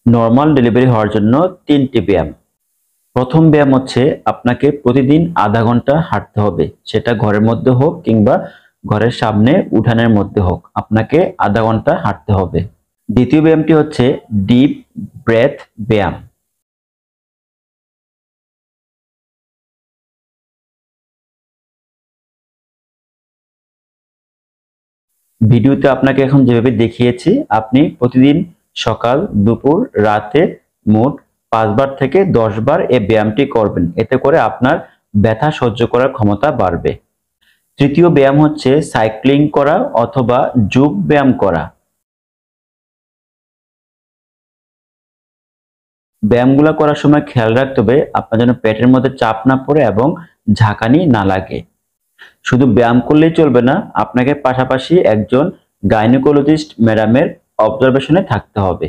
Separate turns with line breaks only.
Normal delivery হওয়ার জন্য 3টি ব্যায়াম। প্রথম ব্যায়াম হচ্ছে আপনাকে প্রতিদিন আধা ঘন্টা হাঁটতে হবে, সেটা ঘরের মধ্যে হোক কিংবা ঘরের সামনে উঠানের মধ্যে হোক, আপনাকে আধা ঘন্টা হাঁটতে হবে। দ্বিতীয় ব্যায়ামটি হচ্ছে ডিপ ব্রেথ ব্যায়াম। ভিডিওতে আপনাকে এখন যেভাবে দেখিয়েছি, আপনি প্রতিদিন সকাল, দুপুর, রাতে মোট 5 বার থেকে 10 বার এই ব্যায়ামটি করবেন। এতে করে আপনার ব্যথা সহ্য করার ক্ষমতা বাড়বে। তৃতীয় ব্যায়াম হচ্ছে সাইক্লিং করা অথবা যোগ ব্যায়াম করা। ব্যায়ামগুলো করার সময় খেয়াল রাখতে হবে আপনার যেন পেটের মধ্যে চাপ না পড়ে এবং ঝাঁকানি না লাগে। শুধু ব্যায়াম করলেই চলবে না, আপনাকে পাশাপাশি একজন গাইনোকোলজিস্ট ম্যাডামের অবজারভেশনে থাকতে হবে।